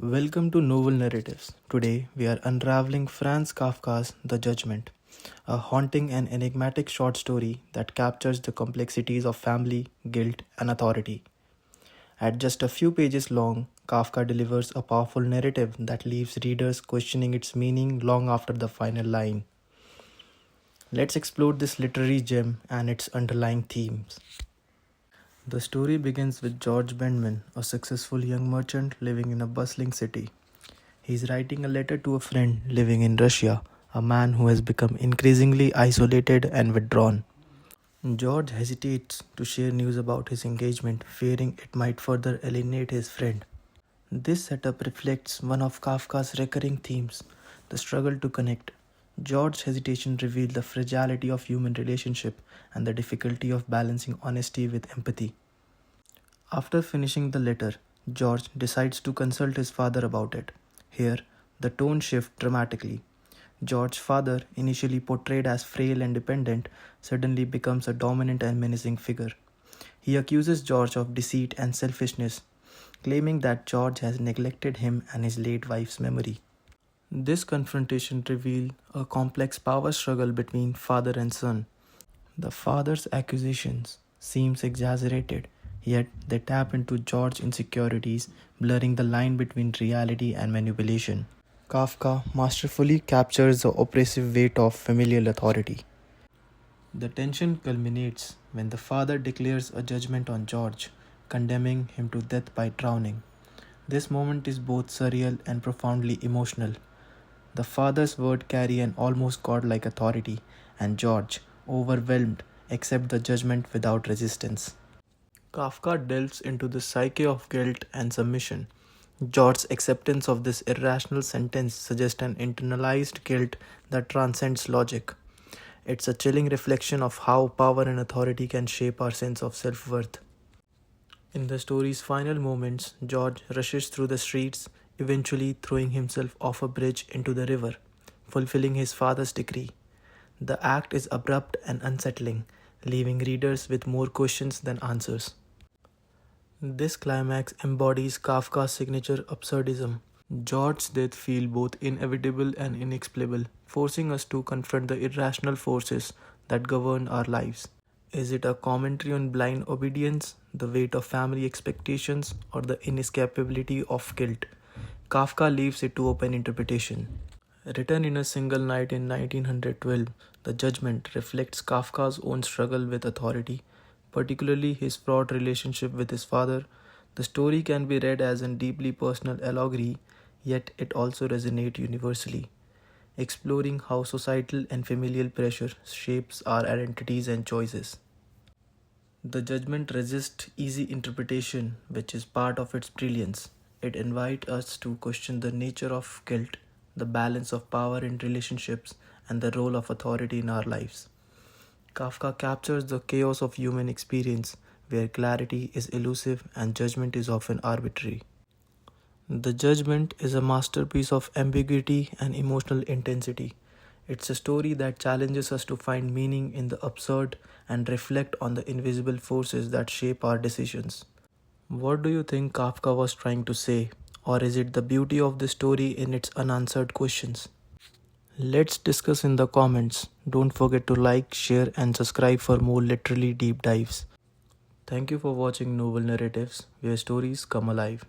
Welcome to Novel Narratives. Today we are unraveling Franz Kafka's The Judgment, a haunting and enigmatic short story that captures the complexities of family, guilt, and authority. At just a few pages long, Kafka delivers a powerful narrative that leaves readers questioning its meaning long after the final line. Let's explore this literary gem and its underlying themes. The story begins with George Bendman, a successful young merchant living in a bustling city. He is writing a letter to a friend living in Russia, a man who has become increasingly isolated and withdrawn. George hesitates to share news about his engagement, fearing it might further alienate his friend. This setup reflects one of Kafka's recurring themes, the struggle to connect. George's hesitation reveals the fragility of human relationship and the difficulty of balancing honesty with empathy. After finishing the letter, George decides to consult his father about it. Here, the tone shifts dramatically. George's father, initially portrayed as frail and dependent, suddenly becomes a dominant and menacing figure. He accuses George of deceit and selfishness, claiming that George has neglected him and his late wife's memory. This confrontation reveals a complex power struggle between father and son. The father's accusations seems exaggerated, yet they tap into George's insecurities, blurring the line between reality and manipulation. Kafka masterfully captures the oppressive weight of familial authority. The tension culminates when the father declares a judgment on George, condemning him to death by drowning. This moment is both surreal and profoundly emotional. The father's words carry an almost godlike authority, and George, overwhelmed, accepts the judgment without resistance. Kafka delves into the psyche of guilt and submission. George's acceptance of this irrational sentence suggests an internalized guilt that transcends logic. It's a chilling reflection of how power and authority can shape our sense of self worth. In the story's final moments, George rushes through the streets, eventually throwing himself off a bridge into the river, fulfilling his father's decree. The act is abrupt and unsettling, leaving readers with more questions than answers. This climax embodies Kafka's signature absurdism. George's death feels both inevitable and inexplicable, forcing us to confront the irrational forces that govern our lives. Is it a commentary on blind obedience, the weight of family expectations, or the inescapability of guilt? Kafka leaves it to open interpretation. Written in a single night in 1912, The Judgment reflects Kafka's own struggle with authority, particularly his fraught relationship with his father. The story can be read as a deeply personal allegory, yet it also resonates universally, exploring how societal and familial pressure shapes our identities and choices. The Judgment resists easy interpretation, which is part of its brilliance. It invites us to question the nature of guilt, the balance of power in relationships, and the role of authority in our lives. Kafka captures the chaos of human experience, where clarity is elusive and judgment is often arbitrary. The Judgment is a masterpiece of ambiguity and emotional intensity. It's a story that challenges us to find meaning in the absurd and reflect on the invisible forces that shape our decisions. What do you think Kafka was trying to say? Or is it the beauty of the story in its unanswered questions? Let's discuss in the comments. Don't forget to like, share, and subscribe for more literally deep dives. Thank you for watching Novel Narratives, where stories come alive.